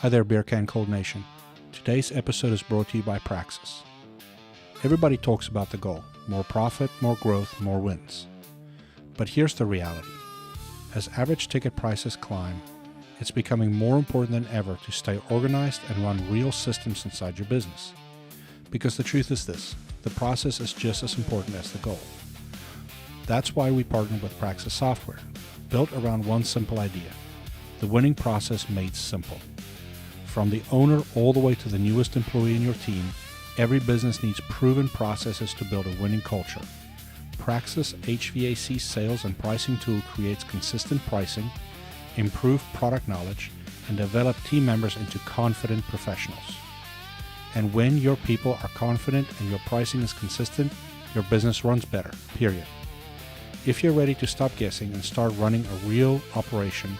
Hi there, Beer Can Cold Nation. Today's episode is brought to you by Praxis. Everybody talks about the goal: more profit, more growth, more wins. But here's the reality. As average ticket prices climb, it's becoming more important than ever to stay organized and run real systems inside your business. Because the truth is this, the process is just as important as the goal. That's why we partnered with Praxis Software, built around one simple idea: the winning process made simple. From the owner all the way to the newest employee in your team, every business needs proven processes to build a winning culture. Praxis HVAC sales and pricing tool creates consistent pricing, improved product knowledge, and develop team members into confident professionals. And when your people are confident and your pricing is consistent, your business runs better, period. If you're ready to stop guessing and start running a real operation,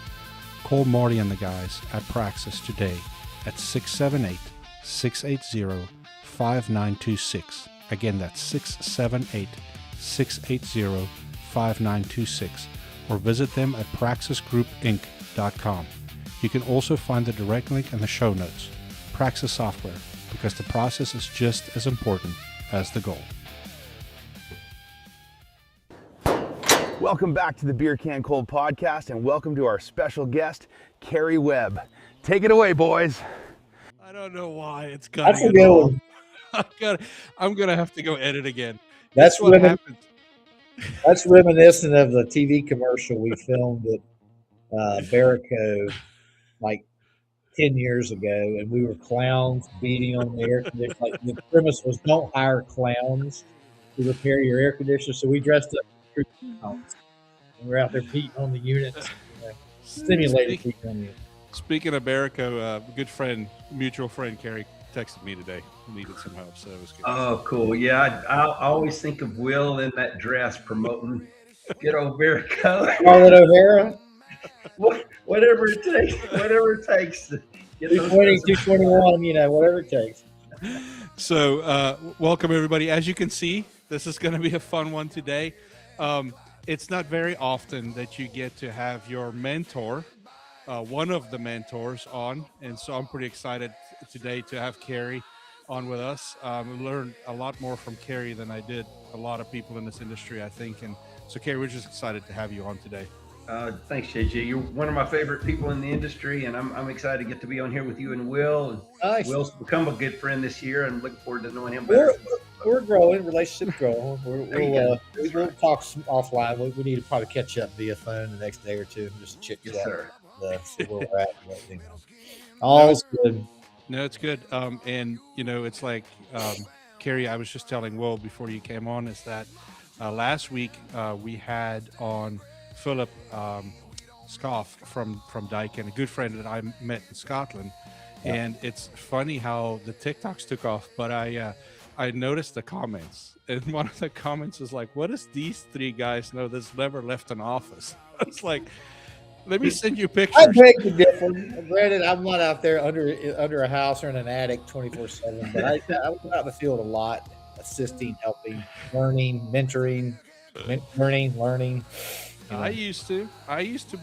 call Marty and the guys at Praxis today at 678-680-5926. Again, that's 678-680-5926. Or visit them at praxisgroupinc.com. You can also find the direct link in the show notes. Praxis Software, because the process is just as important as the goal. Welcome back to the Beer Can Cold podcast, and welcome to our special guest, Kerry Webb. Take it away, boys. I don't know why it's got. That's a good one. I'm gonna have to go edit again. That's what happened. That's reminiscent of the TV commercial we filmed at Barrico like 10 years ago, and we were clowns beating on the air conditioner. Like, the premise was don't hire clowns to repair your air conditioner. So we dressed up as clowns, and we're out there beating on the units, simulated beating on the units. Speaking of Barrico, good friend, mutual friend Kerry texted me today. Needed some help, so it was good. Oh, cool. Yeah, I always think of Will in that dress promoting good old Barrico. Scarlett O'Hara. Whatever it takes. Whatever it takes. 220, 221, whatever it takes. So, welcome everybody. As you can see, this is going to be a fun one today. It's not very often that you get to have your mentor, one of the mentors, on, and so I'm pretty excited today to have Kerry on with us. We learned a lot more from Kerry than I did a lot of people in this industry, I think, and so Kerry, we're just excited to have you on today. Thanks, JJ. You're one of my favorite people in the industry, and I'm excited to get to be on here with you and Will. Nice. Will's become a good friend this year, and looking forward to knowing him better. We're growing, relationship growing. We'll talk offline. We need to probably catch up via phone the next day or two, just to chit chat. Yes, sir. See where we're at. All's good. No, it's good. And it's like, Kerry, I was just telling Will before you came on, is that last week we had on Philip Scoff from Dyke, and a good friend that I met in Scotland. Yeah. And it's funny how the TikToks took off, but I noticed the comments, and one of the comments is like, what does these three guys know that's never left an office? It's like, let me send you pictures. I beg to differ. Granted, I'm not out there under a house or in an attic 24/7, but I'm out in the field a lot, assisting, helping, learning, mentoring, learning. I used to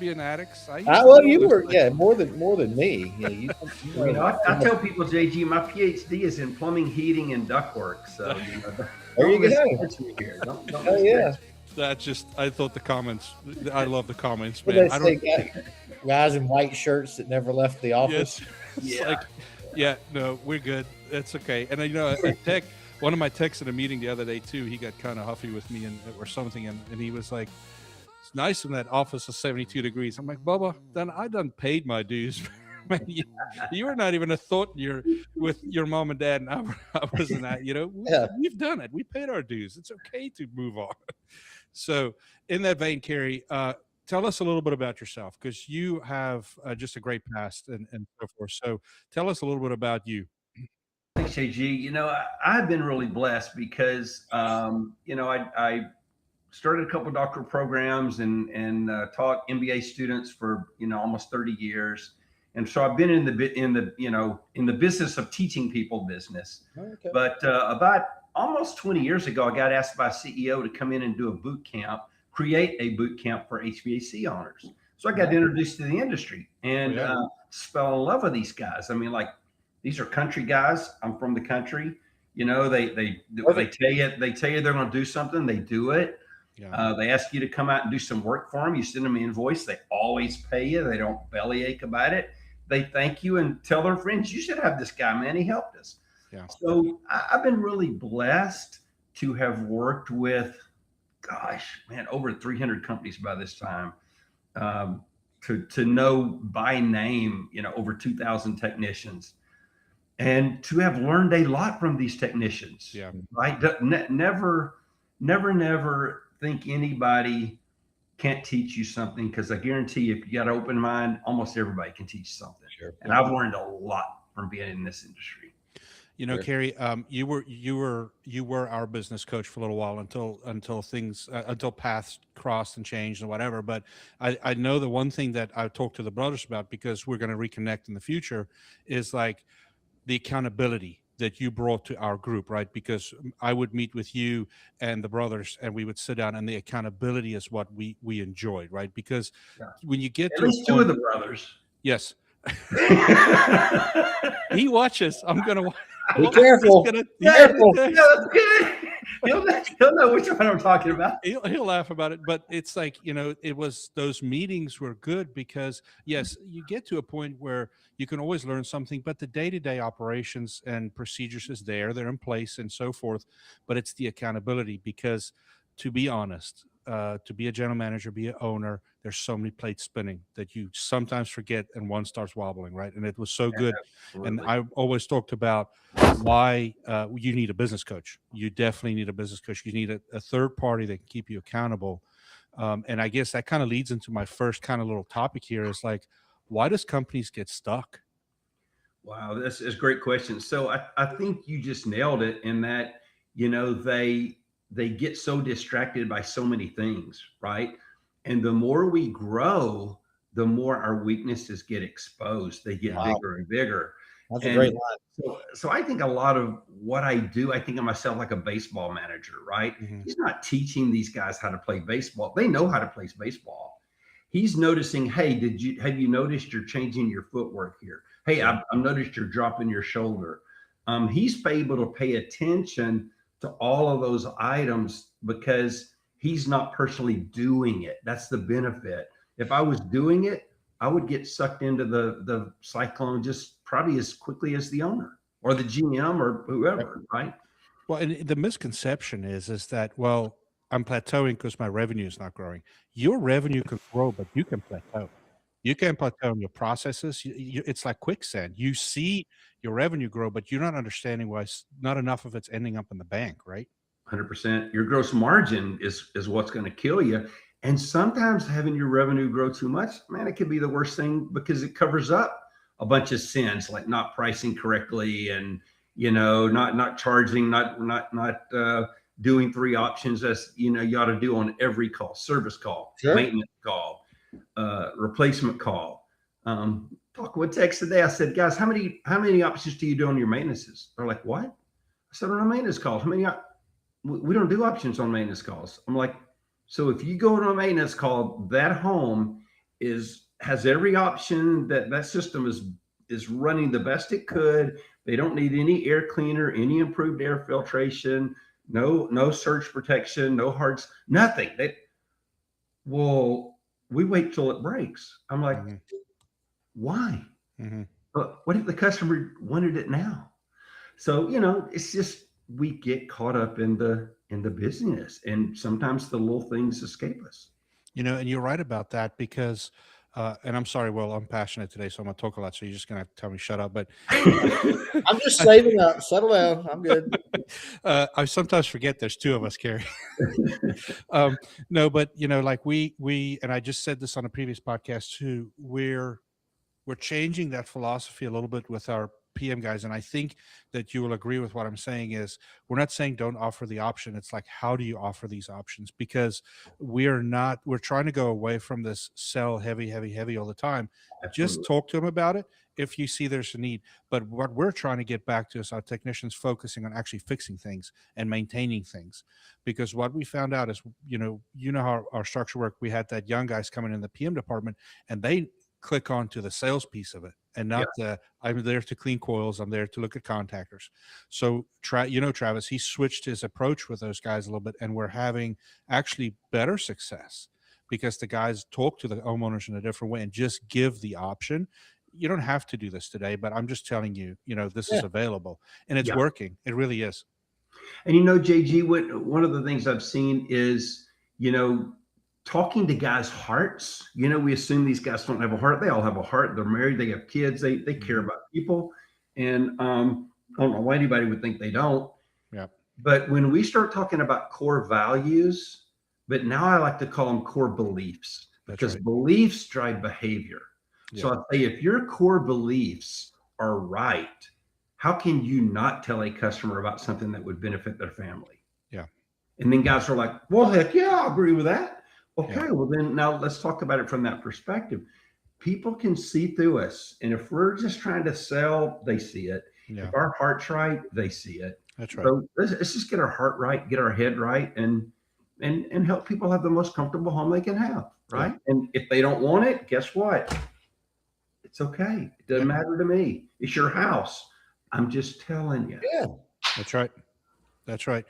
be an addict. You were, more than me. I tell people, JG, my PhD is in plumbing, heating, and ductwork. So there you go. Oh yeah. That just, I thought the comments. I love the comments, man. Guys in white shirts that never left the office. Yes. Yeah. No, we're good. That's okay. And one of my techs in a meeting the other day too, he got kind of huffy with me or something, and he was like, "It's nice in that office is 72 degrees." I'm like, "Bubba, then I done paid my dues." Man, you were not even a thought with your mom and dad, and I wasn't that. We've done it. We paid our dues. It's okay to move on. So, in that vein, Kerry, tell us a little bit about yourself, because you have just a great past and so forth. So, tell us a little bit about you. Thanks, JG. I've been really blessed because, I started a couple of doctoral programs and taught MBA students for almost 30 years. And so I've been in the business of teaching people business. Okay. But about almost 20 years ago, I got asked by a CEO to come in and do a boot camp, create a boot camp for HVAC owners. So I got introduced to the industry, and fell in love with these guys. I mean, like, these are country guys. I'm from the country. They tell you they're going to do something. They do it. Yeah. They ask you to come out and do some work for them. You send them an invoice. They always pay you. They don't bellyache about it. They thank you and tell their friends, you should have this guy, man. He helped us. Yeah. So I've been really blessed to have worked with, gosh, man, over 300 companies by this time. To know by name, over 2,000 technicians, and to have learned a lot from these technicians. Yeah. Right. Never think anybody can't teach you something, because I guarantee you, if you got an open mind, almost everybody can teach you something. Sure. And I've learned a lot from being in this industry. Sure. Kerry, you were our business coach for a little while until paths crossed and changed and whatever. But I know the one thing that I talked to the brothers about, because we're going to reconnect in the future, is like the accountability that you brought to our group, right? Because I would meet with you and the brothers, and we would sit down, and the accountability is what we enjoyed, right? Because when you get at least two of the brothers, yes, he watches. I'm gonna watch. Be careful. Be careful. That's good. He'll know which one I'm talking about. He'll laugh about it, but it's like, those meetings were good, because yes, you get to a point where you can always learn something, but the day-to-day operations and procedures is there, they're in place and so forth. But it's the accountability, because to be honest, to be a general manager, be an owner, there's so many plates spinning that you sometimes forget, and one starts wobbling, right? And it was so good. Absolutely. And I always talked about why you need a business coach. You definitely need a business coach. You need a third party that can keep you accountable. And I guess that kind of leads into my first kind of little topic here, is like, why does companies get stuck? Wow, that's a great question. So I think you just nailed it, in that, they get so distracted by so many things, right? And the more we grow, the more our weaknesses get exposed. They get bigger and bigger. That's a great line. So I think a lot of what I do, I think of myself like a baseball manager, right? Mm-hmm. He's not teaching these guys how to play baseball. They know how to play baseball. He's noticing, hey, have you noticed you're changing your footwork here? Hey, I've noticed you're dropping your shoulder. He's able to pay attention to all of those items, because he's not personally doing it. That's the benefit. If I was doing it, I would get sucked into the cyclone just probably as quickly as the owner or the GM or whoever, right? Well, and the misconception is that, well, I'm plateauing because my revenue is not growing. Your revenue can grow, but you can plateau. You can plateau in your processes. It's like quicksand. You see your revenue grow, but you're not understanding why not enough of it's ending up in the bank, right? 100%. Your gross margin is what's going to kill you. And sometimes having your revenue grow too much, man, it could be the worst thing, because it covers up a bunch of sins, like not pricing correctly, and not charging, not doing 3 options as you ought to do on every call: service call, sure, maintenance call, replacement call. Talking with techs today, I said, guys, how many options do you do on your maintenances? They're like, what? I said, on a maintenance call, how many? We don't do options on maintenance calls. I'm like, so if you go to a maintenance call, that home has every option, that system is running the best it could. They don't need any air cleaner, any improved air filtration, no surge protection, no hards, nothing. We wait till it breaks. I'm like, mm-hmm. Why? Mm-hmm. But what if the customer wanted it now? So, it's just, we get caught up in the busyness, and sometimes the little things escape us. And you're right about that, because and I'm sorry, well, I'm passionate today, so I'm gonna talk a lot, so you're just gonna have to tell me shut up. But I'm just saving up. Settle down. I'm good. I sometimes forget there's 2 of us, Kerry. No, but like we and I just said this on a previous podcast too, we're changing that philosophy a little bit with our PM guys. And I think that you will agree with what I'm saying is, we're not saying don't offer the option. It's like, how do you offer these options? Because we're trying to go away from this sell heavy all the time. Absolutely. Just talk to them about it if you see there's a need. But what we're trying to get back to is our technicians focusing on actually fixing things and maintaining things. Because what we found out is, how our structure worked. We had that young guys coming in the PM department, and they click on to the sales piece of it and not the, I'm there to clean coils. I'm there to look at contactors. So Travis, he switched his approach with those guys a little bit, and we're having actually better success because the guys talk to the homeowners in a different way and just give the option. You don't have to do this today, but I'm just telling you, this is available, and it's working. It really is. And JG, one of the things I've seen is, talking to guys' hearts. We assume these guys don't have a heart. They all have a heart. They're married. They have kids. They care about people. And I don't know why anybody would think they don't. Yeah. But when we start talking about core values, but now I like to call them core beliefs, because beliefs drive behavior. Yeah. So I say, if your core beliefs are right, how can you not tell a customer about something that would benefit their family? Yeah. And then guys are like, well, heck yeah, I agree with that. Okay, well then now let's talk about it from that perspective. People can see through us. And if we're just trying to sell, they see it. Yeah. If our heart's right, they see it. That's right. So let's just get our heart right, get our head right, and help people have the most comfortable home they can have, right? Yeah. And if they don't want it, guess what? It's okay. It doesn't matter to me. It's your house. I'm just telling you. Yeah, that's right. That's right.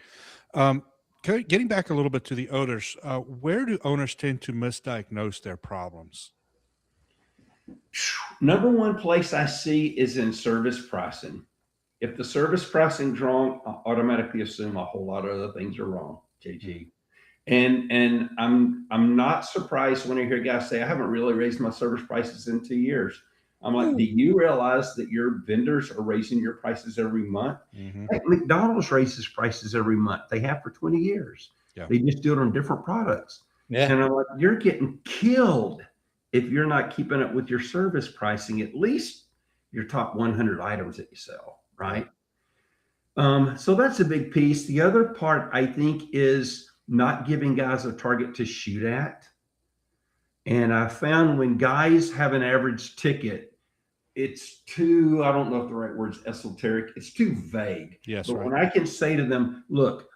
Getting back a little bit to the owners, where do owners tend to misdiagnose their problems? Number one place I see is in service pricing. If the service pricing is wrong, I automatically assume a whole lot of other things are wrong, JG. And I'm not surprised when I hear guys say, I haven't really raised my service prices in 2 years. I'm like, do you realize that your vendors are raising your prices every month? Mm-hmm. Heck, McDonald's raises prices every month. They have for 20 years. Yeah. They just do it on different products. Yeah. And I'm like, you're getting killed if you're not keeping up with your service pricing, at least your top 100 items that you sell, right? So that's a big piece. The other part, I think, is not giving guys a target to shoot at. And I found when guys have an average ticket, it's too, I don't know if the right word's esoteric, it's too vague. Yes, but when I can say to them, look,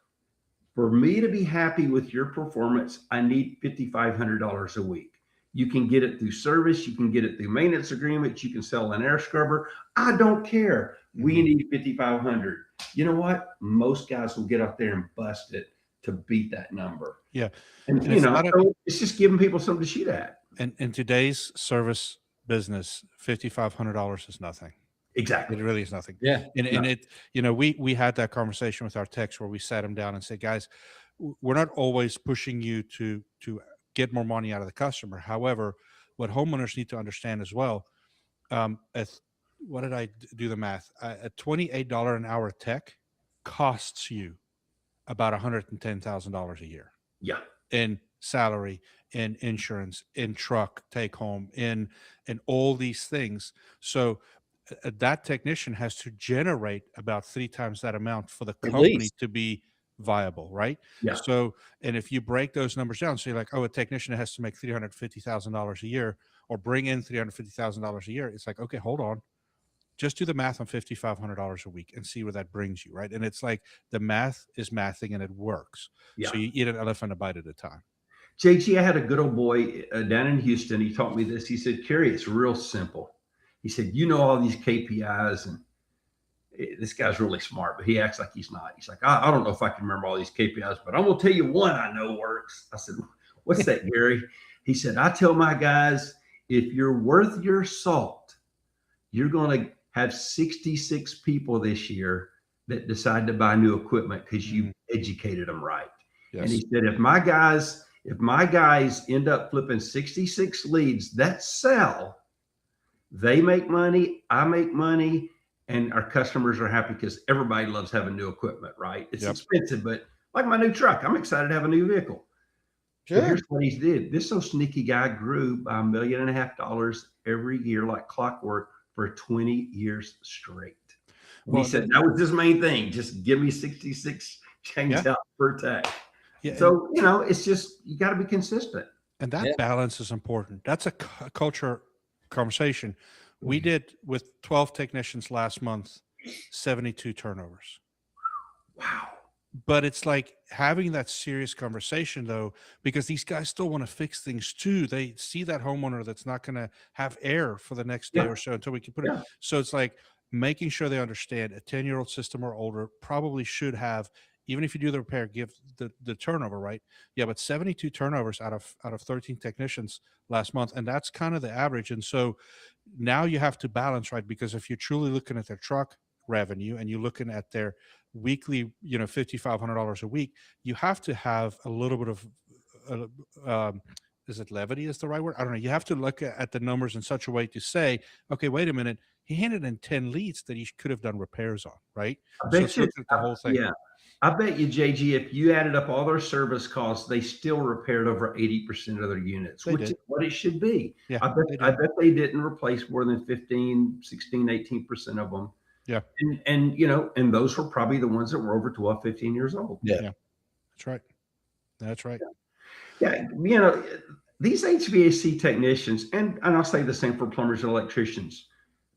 for me to be happy with your performance, I need $5,500 a week. You can get it through service. You can get it through maintenance agreements. You can sell an air scrubber. I don't care. We need $5,500. You know what? Most guys will get out there and bust it to beat that number. Yeah. And so it's just giving people something to shoot at. And in today's service business, $5,500 is nothing. Exactly. It really is nothing. Yeah. And it, we had that conversation with our techs where we sat them down and said, guys, we're not always pushing you to get more money out of the customer. However, what homeowners need to understand as well, what did I do the math? A $28 an hour tech costs you about $110,000 a year. Yeah. In salary, in insurance, in truck take home, in all these things. So that technician has to generate about 3 times that amount for the company to be viable, right? Yeah. So, and if you break those numbers down, so you're like, oh, a technician has to make $350,000 a year or bring in $350,000 a year. It's like, okay, hold on. Just do the math on $5,500 a week and see where that brings you, right? And it's like the math is mathing and it works. Yeah. So you eat an elephant a bite at a time. JG, I had a good old boy down in Houston. He taught me this. He said, Kerry, it's real simple. He said, all these KPIs, and this guy's really smart, but he acts like he's not. He's like, I don't know if I can remember all these KPIs, but I'm going to tell you one I know works. I said, what's that, Gary? He said, I tell my guys, if you're worth your salt, you're going to have 66 people this year that decide to buy new equipment because you educated them right. Yes. And he said, if my guys end up flipping 66 leads that sell, they make money, I make money, and our customers are happy because everybody loves having new equipment, right? It's expensive, but like my new truck, I'm excited to have a new vehicle. Sure. But here's what he did. This old sneaky guy grew by $1.5 million every year like clockwork for 20 years straight. Well, he said that was his main thing. Just give me 66 change out per tech. Yeah, so, it's just, you got to be consistent. And that balance is important. That's a culture conversation. We did with 12 technicians last month, 72 turnovers. Wow. But it's like having that serious conversation though, because these guys still want to fix things too. They see that homeowner that's not going to have air for the next day Yeah. or so until we can put it. Yeah. So it's like making sure they understand a 10-year-old system or older probably should have, even if you do the repair, give the turnover, right? Yeah, but 72 turnovers out of 13 technicians last month, and that's kind of the average. And so now you have to balance, right? Because if you're truly looking at their truck revenue and you're looking at their weekly, $5,500 a week, you have to have a little bit of is it levity is the right word? I don't know. You have to look at the numbers in such a way to say, okay, wait a minute, he handed in 10 leads that he could have done repairs on, right? I So bet it's you, looking at the whole thing. yeah. I bet you, JG, if you added up all their service costs, they still repaired over 80% of their units, They which did. is what it should be. Yeah, I bet they I did. bet they didn't replace more than 15, 16, 18% of them. Yeah. And those were probably the ones that were over 12, 15 years old. Yeah. Yeah. That's right. That's right. Yeah, these HVAC technicians, and I'll say the same for plumbers and electricians,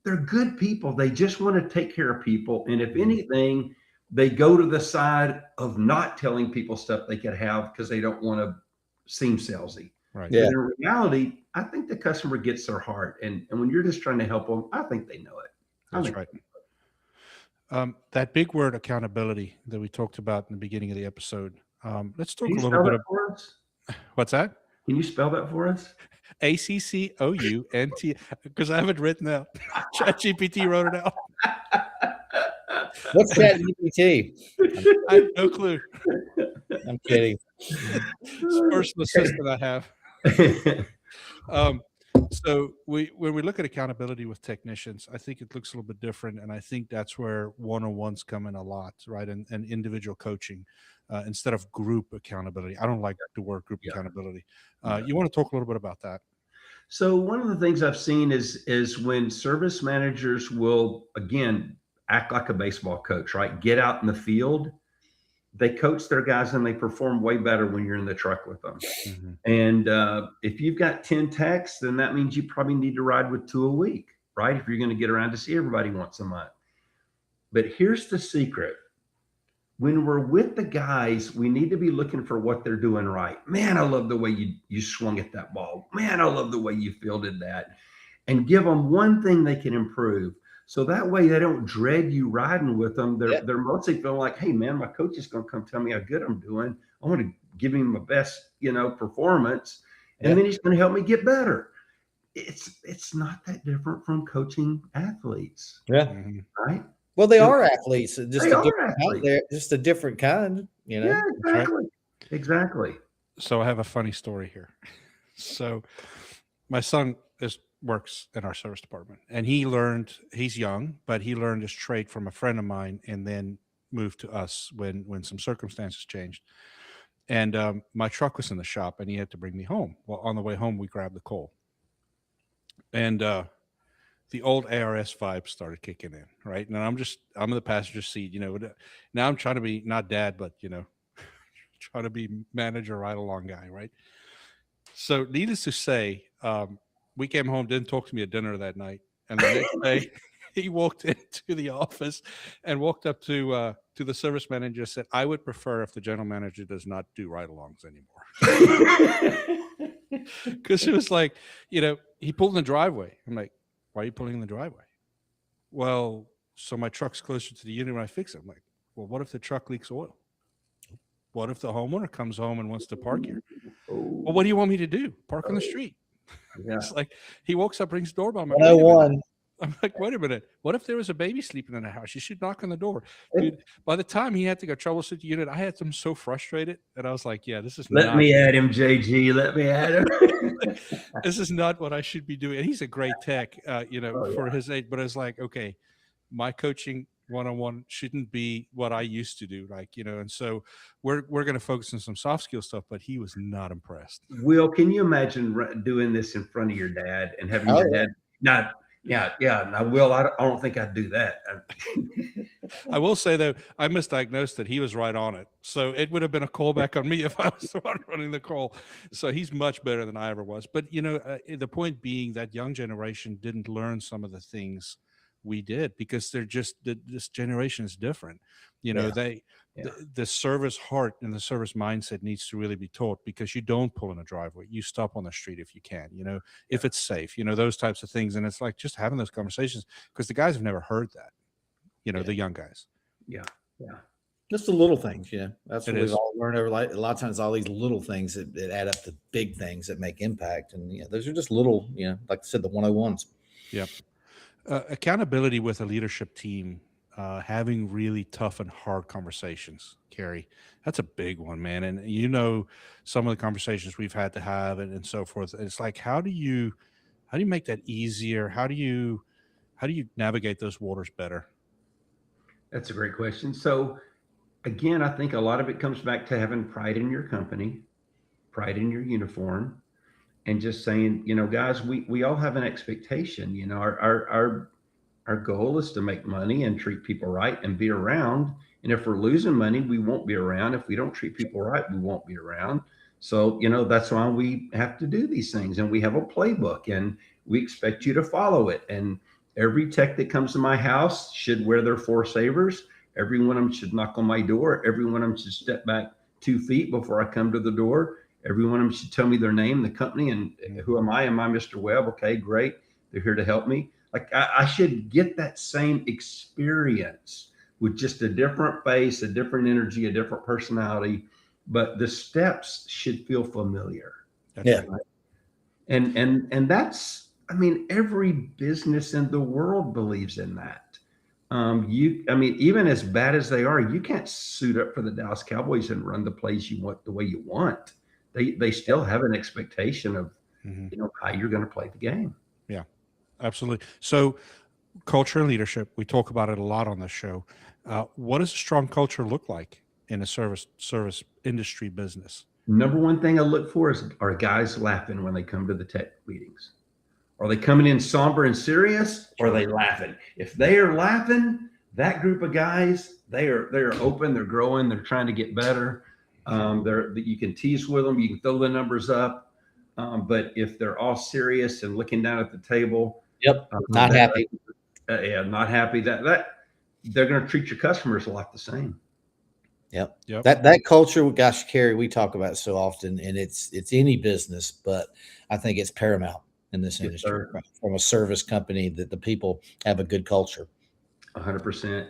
they're good people. They just want to take care of people. And if anything, they go to the side of not telling people stuff they could have because they don't want to seem salesy. Right. Yeah. But in reality, I think the customer gets their heart. And when you're just trying to help them, I think they know it. That's right. That big word accountability that we talked about in the beginning of the episode. Let's talk Can a you little spell bit that of for us? what's that? Can you spell that for us? ACCOUNT, because I haven't written out. ChatGPT wrote it out. What's that GPT? I have no clue. I'm kidding. It's the first assistant I have. So when we look at accountability with technicians, I think it looks a little bit different, and I think that's where one-on-ones come in a lot, right? And individual coaching instead of group accountability. I don't like the word group accountability. You want to talk a little bit about that? So one of the things I've seen is when service managers will, again, act like a baseball coach, right? Get out in the field. They coach their guys and they perform way better when you're in the truck with them. Mm-hmm. And if you've got 10 techs, then that means you probably need to ride with 2 a week, right? If you're going to get around to see everybody once a month. But here's the secret. When we're with the guys, we need to be looking for what they're doing right. Man, I love the way you swung at that ball. Man, I love the way you fielded that. And give them one thing they can improve. So that way they don't dread you riding with them. They're mostly feeling like, hey man, my coach is going to come tell me how good I'm doing. I want to give him my best, performance. And then he's going to help me get better. It's not that different from coaching athletes. Yeah. Mm-hmm. Right. Well, they are athletes, just They a are different athletes. kind. Just a different kind, Yeah, exactly. Exactly. So I have a funny story here. So my son works in our service department, and he's young, but he learned his trade from a friend of mine and then moved to us when some circumstances changed. And my truck was in the shop and he had to bring me home. Well, on the way home, we grabbed the coal. And the old ARS vibes started kicking in, right? And I'm in the passenger seat, now I'm trying to be not dad, but, trying to be manager, ride along guy, right? So needless to say, we came home, didn't talk to me at dinner that night. And the next day he walked into the office and walked up to the service manager and said, I would prefer if the general manager does not do ride-alongs anymore. Because it was like, he pulled in the driveway. I'm like, why are you pulling in the driveway? Well, so my truck's closer to the unit when I fix it. I'm like, well, what if the truck leaks oil? What if the homeowner comes home and wants to park here? Well, what do you want me to do? Park on the street. Yeah. It's like he walks up, rings the doorbell. 101. I'm like, wait a minute. What if there was a baby sleeping in the house? You should knock on the door. Dude, by the time he had to go troubleshoot the unit, I had him so frustrated that I was like, yeah, this is Let me add him, JG. Let me add him. This is not what I should be doing. And he's a great tech, for his age. But it's like, okay, my coaching one-on-one shouldn't be what I used to do. And so we're going to focus on some soft skill stuff, but he was not impressed. Will, can you imagine doing this in front of your dad and having your dad not? Yeah. Now, Will, I don't think I'd do that. I will say, though, I misdiagnosed that he was right on it. So it would have been a callback on me if I was the one running the call. So he's much better than I ever was. But, the point being that young generation didn't learn some of the things we did, because they're just this generation is different. You know, the service heart and the service mindset needs to really be taught, because you don't pull in a driveway, you stop on the street if you can, you know, if it's safe, you know, those types of things. And it's like just having those conversations, because the guys have never heard that, you know, the young guys. Yeah. Just the little things, that's It what is. we've all learned over. Like a lot of times, all these little things that add up to big things that make impact, and those are just little, like I said, the 101s. Yep. Accountability with a leadership team, having really tough and hard conversations, Kerry, that's a big one, man. And you know, some of the conversations we've had to have and so forth. It's like, how do you make that easier? How do you navigate those waters better? That's a great question. So again, I think a lot of it comes back to having pride in your company, pride in your uniform, and just saying, guys, we all have an expectation. Our goal is to make money and treat people right and be around. And if we're losing money, we won't be around. If we don't treat people right, we won't be around. So, that's why we have to do these things. And we have a playbook, and we expect you to follow it. And every tech that comes to my house should wear their 4 savers. Every one of them should knock on my door. Every one of them should step back 2 feet before I come to the door. Every one of them should tell me their name, the company, and who am I? Am I Mr. Webb? Okay, great. They're here to help me. Like I should get that same experience with just a different face, a different energy, a different personality, but the steps should feel familiar. Right. And that's, every business in the world believes in that. Even as bad as they are, you can't suit up for the Dallas Cowboys and run the plays you want the way you want. They still have an expectation of, how you're going to play the game. Yeah, absolutely. So culture and leadership, we talk about it a lot on this show. What does a strong culture look like in a service industry business? Number one thing I look for is, are guys laughing when they come to the tech meetings? Are they coming in somber and serious, or are they laughing? If they are laughing, that group of guys, they are open, they're growing, they're trying to get better. You can tease with them, you can throw the numbers up. But if they're all serious and looking down at the table, not happy. Not happy, that they're going to treat your customers a lot the same. Yep. That culture, gosh, Kerry, we talk about it so often, and it's any business, but I think it's paramount in this industry, from a service company, that the people have a good culture. 100%.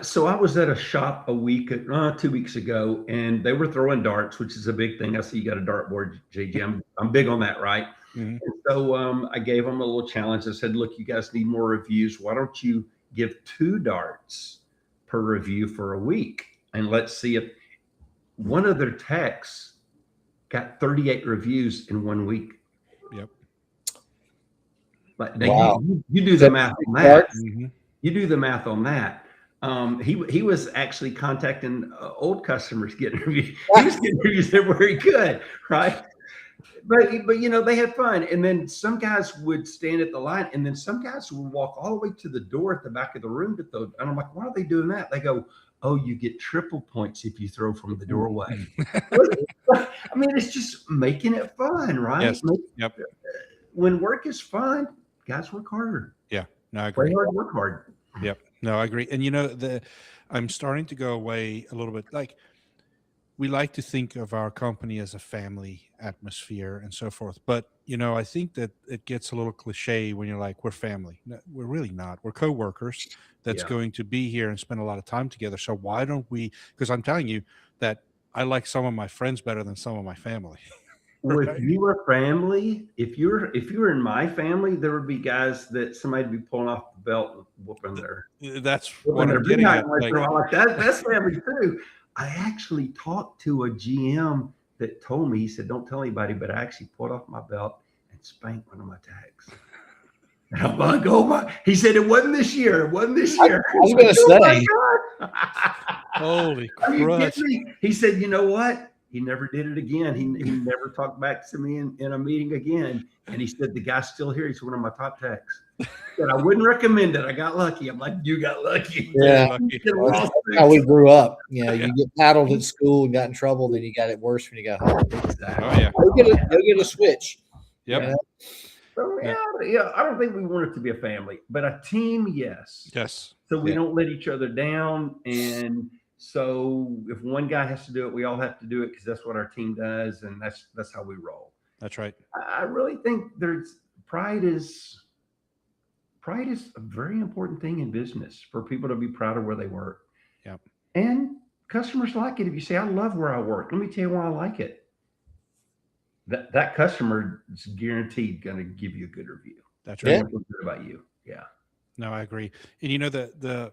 So I was at a shop 2 weeks ago, and they were throwing darts, which is a big thing. I see you got a dartboard, JJ. I'm big on that, right? Mm-hmm. And so I gave them a little challenge. I said, look, you guys need more reviews. Why don't you give 2 darts per review for a week? And let's see if one of their techs got 38 reviews in 1 week. Yep. But you do the math on that. Mm-hmm. You do the math on that. He was actually contacting old customers, getting reviews. He was getting reviews everywhere he could, right? But they had fun. And then some guys would stand at the line, and then some guys would walk all the way to the door at the back of the room to throw. And I'm like, why are they doing that? They go, oh, you get triple points if you throw from the doorway. It's just making it fun, right? Yes. When work is fun, guys work harder. Yeah, no, I agree. Play hard, work hard. Yep. No, I agree. And I'm starting to go away a little bit. Like, we like to think of our company as a family atmosphere and so forth. But, I think that it gets a little cliche when you're like, we're family. No, we're really not. We're coworkers that's going to be here and spend a lot of time together. So why don't we, because I'm telling you that I like some of my friends better than some of my family. Well, if you were family, if you were in my family, there would be guys that somebody would be pulling off the belt and whooping their. That's what I'm getting at. Like that's family too. I actually talked to a GM that told me, he said, don't tell anybody, but I actually pulled off my belt and spanked one of my tags. And I'm like, oh my! He said it wasn't this year. It wasn't this year. I was going to say, holy crap! He said, you know what? He never did it again. He never talked back to me in a meeting again. And he said, the guy's still here. He's one of my top techs. Said, I wouldn't recommend it. I got lucky. I'm like, you got lucky. Yeah. That's how we grew up. You get paddled at school and got in trouble, then you got it worse when you got home. Exactly. Oh, yeah. Go get a switch. Yep. So Yeah. yeah, I don't think we want it to be a family, but a team, yes. Yes. So we Yeah. don't let each other down. And so if one guy has to do it, we all have to do it because that's what our team does, and that's how we roll. That's right. I really think there's pride is a very important thing in business for people to be proud of where they work. Yep. And customers like it. If you say, I love where I work, let me tell you why I like it. That customer is guaranteed going to give you a good review. That's They're right. gonna feel good about you. Yeah. No, I agree. And you know, the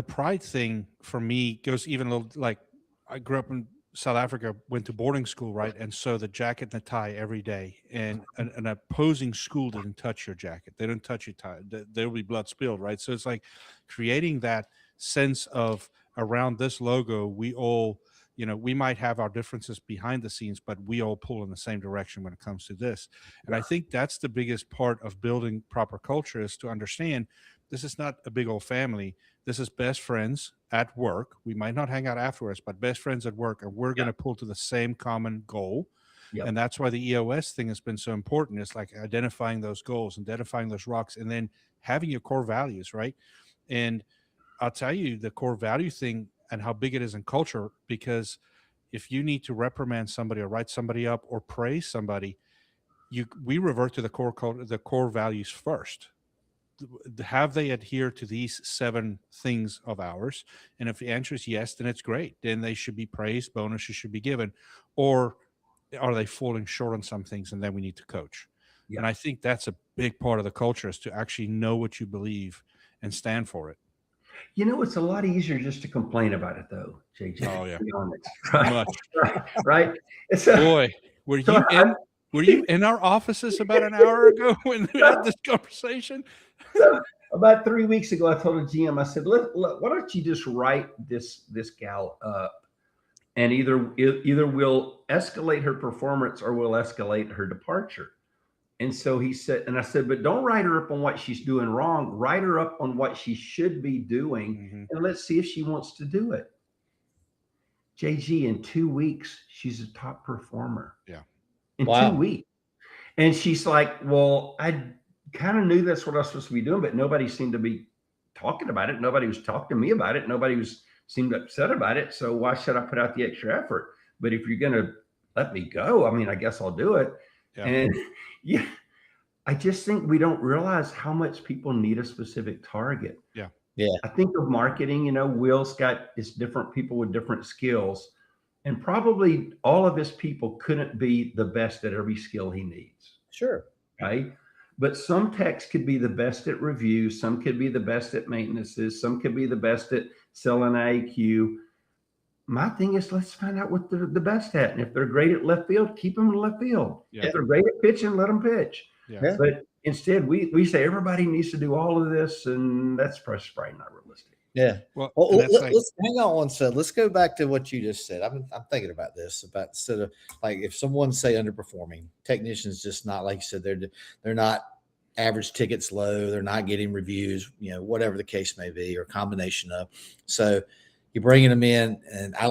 pride thing for me goes even a little, like, I grew up in South Africa, went to boarding school, right? And so the jacket and the tie every day, and an opposing school didn't touch your jacket. They don't touch your tie. There'll be blood spilled, right? So it's like creating that sense of, around this logo, we all, you know, we might have our differences behind the scenes, but we all pull in the same direction when it comes to this. And I think that's the biggest part of building proper culture, is to understand this is not a big old family. This is best friends at work. We might not hang out afterwards, but best friends at work, and we're going to pull to the same common goal. Yep. And that's why the EOS thing has been so important. It's like identifying those goals, identifying those rocks, and then having your core values, right? And I'll tell you the core value thing and how big it is in culture, because if you need to reprimand somebody or write somebody up or praise somebody, we revert to the core values first. Have they adhere to these 7 things of ours? And if the answer is yes, then it's great. Then they should be praised, bonuses should be given. Or are they falling short on some things, and then we need to coach? Yeah. And I think that's a big part of the culture, is to actually know what you believe and stand for it. You know, it's a lot easier just to complain about it, though, JJ. Oh, yeah. To be honest, right? Much. Right? It's a, Boy, were So you in our offices about an hour ago when we had this conversation? So about 3 weeks ago, I told a GM, I said, why don't you just write this gal up, and either we'll escalate her performance or we'll escalate her departure. And so he said, and I said, but don't write her up on what she's doing wrong. Write her up on what she should be doing, and let's see if she wants to do it. JG, in 2 weeks, she's a top performer. Yeah. In Wow. 2 weeks. And she's like, well, I kind of knew that's what I was supposed to be doing, but nobody seemed to be talking about it. Nobody was talking to me about it. Nobody seemed upset about it. So why should I put out the extra effort? But if you're going to let me go, I mean, I guess I'll do it. Yeah. And yeah, I just think we don't realize how much people need a specific target. Yeah. Yeah. I think of marketing, you know, Will's got it's different people with different skills, and probably all of his people couldn't be the best at every skill he needs. Sure. Right. But some techs could be the best at reviews. Some could be the best at maintenances. Some could be the best at selling IAQ. My thing is, let's find out what they're the best at. And if they're great at left field, keep them in left field. Yeah. If they're great at pitching, let them pitch. Yeah. But instead, we say everybody needs to do all of this, and that's probably not realistic. Yeah. Well, Well, and that's let's hang on one second. Let's go back to what you just said. I'm thinking about this, about instead of, like, if someone say underperforming, technicians just not, like you said, they're not average tickets low, they're not getting reviews, you know, whatever the case may be, or combination of. So you're bringing them in, and I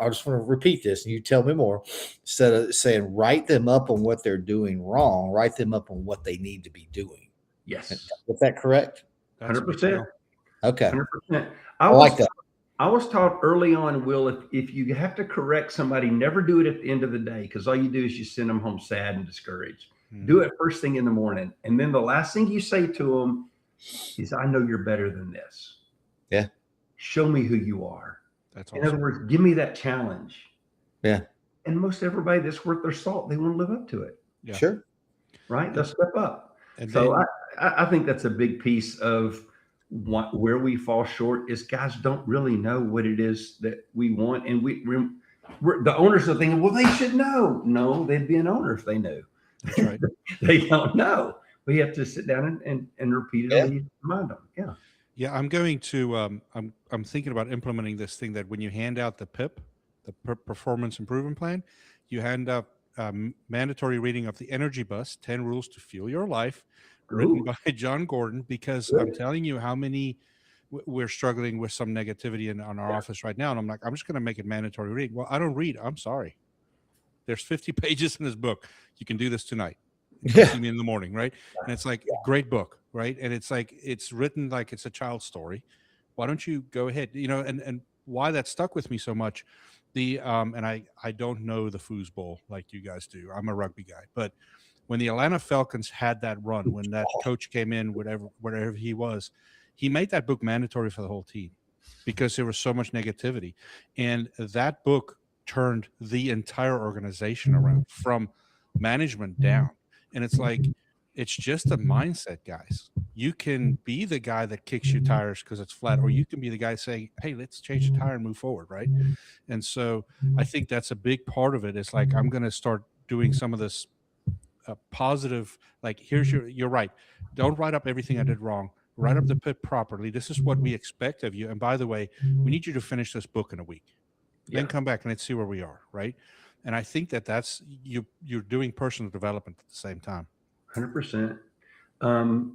just want to repeat this, and you tell me more. Instead of saying write them up on what they're doing wrong, write them up on what they need to be doing. Yes. Is that correct? 100%. Okay. 100%. I like that. I was taught early on, Will, if you have to correct somebody, never do it at the end of the day, because all you do is you send them home sad and discouraged. Do it first thing in the morning. And then the last thing you say to them is, I know you're better than this. Yeah. Show me who you are. That's In awesome. other words, give me that challenge. Yeah. And most everybody that's worth their salt, they want to live up to it. Yeah. Sure. Right? They'll step up. And So then, I think that's a big piece of where we fall short is guys don't really know what it is that we want. And we're the owners are thinking, well, they should know. No, they'd be an owner if they knew. that's right. They don't know. We have to sit down and repeatedly remind them. Yeah. Yeah, I'm going to. I'm thinking about implementing this thing that when you hand out the PIP, the Performance Improvement Plan, you hand out mandatory reading of the Energy Bus: 10 Rules to Fuel Your Life, written by John Gordon. Because I'm telling you how many we're struggling with some negativity on our office right now, and I'm like, I'm just going to make it mandatory reading. Well, I don't read. I'm sorry. There's 50 pages in this book. You can do this tonight. You See Me in the Morning, right? And it's like a great book, right? And it's like it's written like it's a child's story. Why don't you go ahead? And why that stuck with me so much. And I don't know the foosball like you guys do. I'm a rugby guy, but when the Atlanta Falcons had that run, when that coach came in, whatever he was, he made that book mandatory for the whole team because there was so much negativity. And that book turned the entire organization around from management down. And it's like, it's just a mindset, guys. You can be the guy that kicks your tires because it's flat, or you can be the guy saying, hey, let's change the tire and move forward, right? And so I think that's a big part of it. It's like, I'm going to start doing some of this positive, like, you're right. Don't write up everything I did wrong. Write up the pit properly. This is what we expect of you. And by the way, we need you to finish this book in a week. Then come back and let's see where we are, right? And I think that's you're doing personal development at the same time. 100%.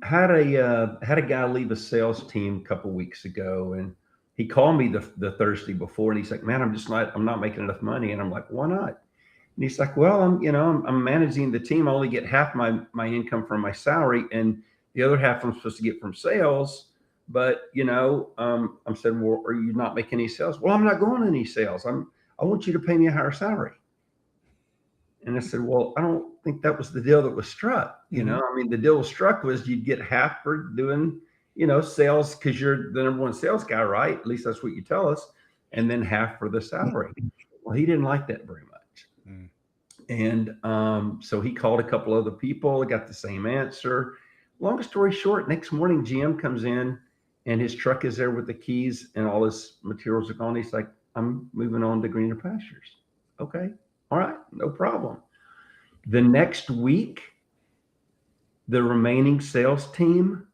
Had a guy leave a sales team a couple weeks ago, and he called me the Thursday before, and he's like, "Man, I'm not making enough money." And I'm like, "Why not?" And he's like, "Well, I'm managing the team. I only get half my income from my salary, and the other half I'm supposed to get from sales. But I said, well, are you not making any sales? Well, I'm not going to any sales. I want you to pay me a higher salary." And I said, well, I don't think that was the deal that was struck. I mean, the deal struck was you'd get half for doing, sales because you're the number one sales guy, right? At least that's what you tell us. And then half for the salary. Well, he didn't like that very much. Mm. And so he called a couple other people, got the same answer. Long story short, next morning, GM comes in and his truck is there with the keys and all his materials are gone. He's like, "I'm moving on to greener pastures." Okay. All right, no problem. The next week, the remaining sales team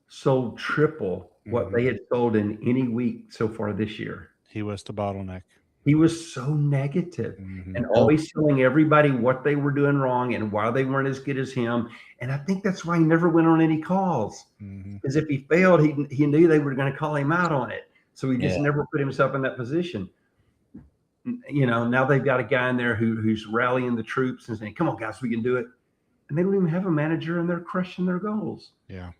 sold triple what they had sold in any week so far this year. He was the bottleneck. He was so negative and always telling everybody what they were doing wrong and why they weren't as good as him. And I think that's why he never went on any calls. Because if he failed, he knew they were going to call him out on it. So he just never put himself in that position. Now they've got a guy in there who's rallying the troops and saying, "Come on, guys, we can do it." And they don't even have a manager and they're crushing their goals. Yeah.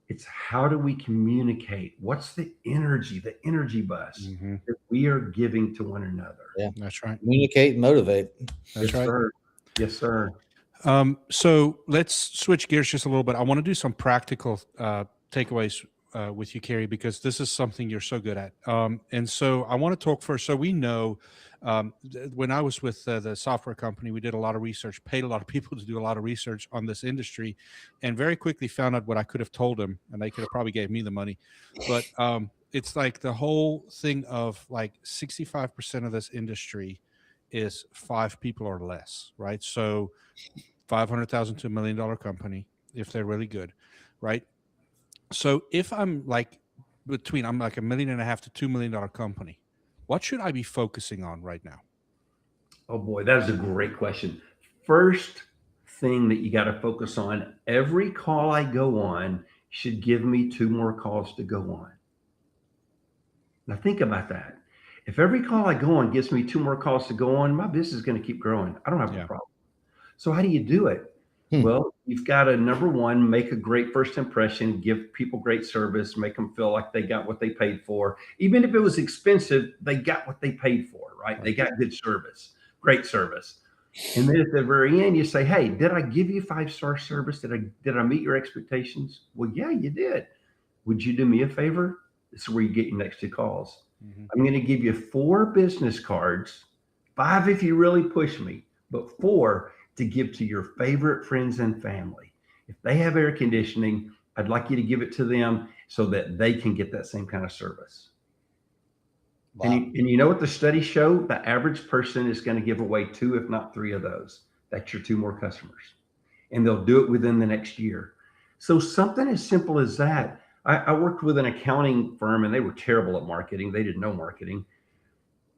It's how do we communicate? What's the energy bus that we are giving to one another? Yeah, that's right. Communicate and motivate. That's right. Sir. Yes, sir. So let's switch gears just a little bit. I want to do some practical takeaways with you, Kerry, because this is something you're so good at. And so I want to talk first. So we know when I was with the software company, we did a lot of research, paid a lot of people to do a lot of research on this industry, and very quickly found out what I could have told them, and they could have probably gave me the money. But it's like the whole thing of like 65% of this industry is 5 people or less, right? So 500,000 to $1 million company, if they're really good, right? So if I'm like I'm like $1.5 million to $2 million company, what should I be focusing on right now? Oh boy, that is a great question. First thing that you got to focus on, every call I go on should give me 2 more calls to go on. Now think about that. If every call I go on gives me 2 more calls to go on, my business is going to keep growing. I don't have a problem. So how do you do it? Well, you've got to, number one, make a great first impression, give people great service, make them feel like they got what they paid for. Even if it was expensive, they got what they paid for, right? They got good service, great service. And then at the very end, you say, "Hey, did I give you 5-star service? Did I meet your expectations?" Well, yeah, you did. Would you do me a favor? This is where you get your next 2 calls. I'm going to give you 4 business cards, 5 if you really push me, but 4 to give to your favorite friends and family. If they have air conditioning, I'd like you to give it to them so that they can get that same kind of service. Wow. And you know what the studies show? The average person is going to give away 2, if not 3 of those. That's your 2 more customers. And they'll do it within the next year. So something as simple as that. I worked with an accounting firm and they were terrible at marketing. They didn't know marketing.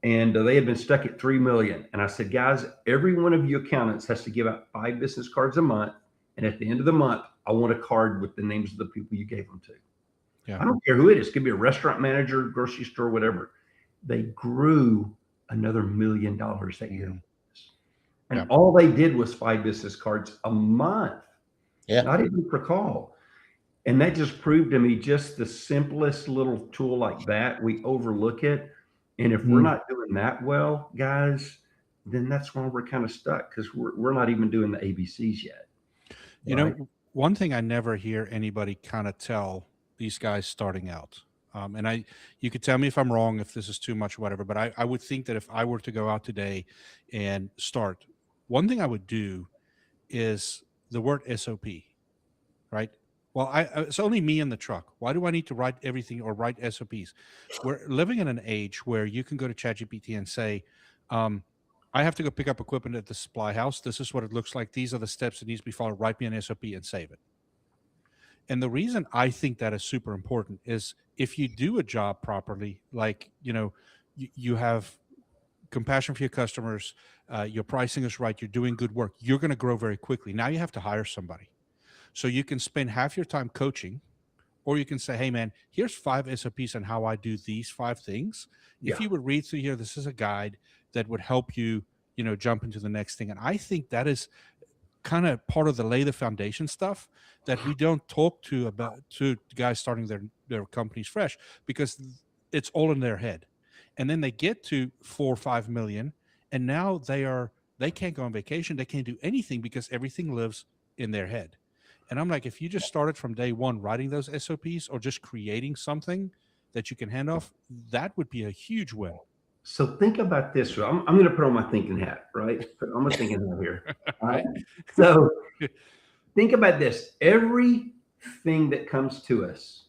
And they had been stuck at 3 million. And I said, "Guys, every one of you accountants has to give out 5 business cards a month. And at the end of the month, I want a card with the names of the people you gave them to." Yeah. I don't care who it is. It could be a restaurant manager, grocery store, whatever. They grew another $1 million that year. And all they did was 5 business cards a month. Yeah. not even per call. And that just proved to me just the simplest little tool like that, we overlook it. And if we're Mm. not doing that well, guys, then that's why we're kind of stuck because we're not even doing the ABCs yet. You Right. know, one thing I never hear anybody kind of tell these guys starting out, and you could tell me if I'm wrong, if this is too much, whatever, but I would think that if I were to go out today and start, one thing I would do is the word SOP, right? Well, it's only me in the truck. Why do I need to write everything or write SOPs? We're living in an age where you can go to ChatGPT and say, um, I have to go pick up equipment at the supply house. This is what it looks like. These are the steps that needs to be followed. Write me an SOP and save it. And the reason I think that is super important is if you do a job properly, like, you have compassion for your customers, your pricing is right, you're doing good work, you're going to grow very quickly. Now you have to hire somebody. So you can spend half your time coaching, or you can say, hey, man, here's 5 SOPs on how I do these 5 things. Yeah. If you would read through here, this is a guide that would help you, jump into the next thing. And I think that is kind of part of the lay the foundation stuff that we don't talk to guys starting their companies fresh, because it's all in their head. And then they get to 4 or 5 million, and now they can't go on vacation, they can't do anything because everything lives in their head. And I'm like, if you just started from day one writing those SOPs or just creating something that you can hand off, that would be a huge win. So think about this. I'm going to put on my thinking hat, right? I'm a thinking hat here. All right. So think about this. Everything that comes to us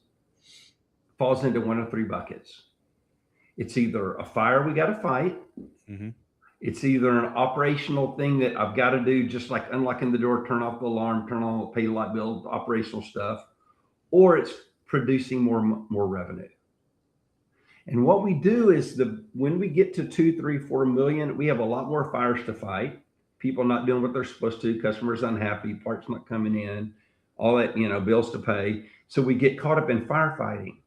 falls into one of 3 buckets. It's either a fire we got to fight. Mm-hmm. It's either an operational thing that I've got to do, just like unlocking the door, turn off the alarm, turn on, pay the light bill, operational stuff, or it's producing more revenue. And what we do is when we get to 2, 3, 4 million, we have a lot more fires to fight. People not doing what they're supposed to, customers unhappy, parts not coming in, all that, bills to pay. So we get caught up in firefighting.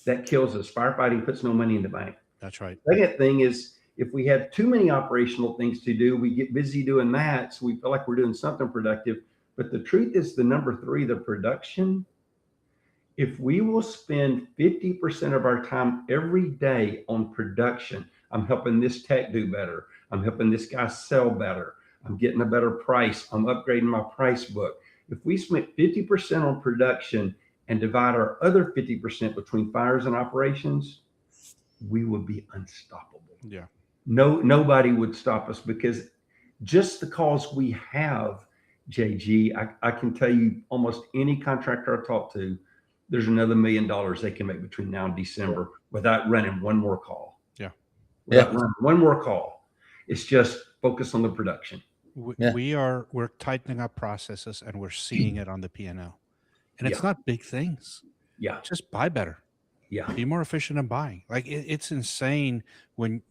That kills us. Firefighting puts no money in the bank. That's right. Second thing is, if we have too many operational things to do, we get busy doing that. So we feel like we're doing something productive. But the truth is the number 3, the production. If we will spend 50% of our time every day on production, I'm helping this tech do better. I'm helping this guy sell better. I'm getting a better price. I'm upgrading my price book. If we spent 50% on production and divide our other 50% between fires and operations, we would be unstoppable. Yeah. Nobody would stop us, because just the calls we have, JG, I can tell you almost any contractor I talk to, there's another $1 million they can make between now and December without running one more call. Yeah. Without running one more call. It's just focus on the production. We're tightening up processes, and we're seeing it on the P&L. And it's not big things. Yeah. Just buy better. Yeah. Be more efficient in buying. Like it's insane when,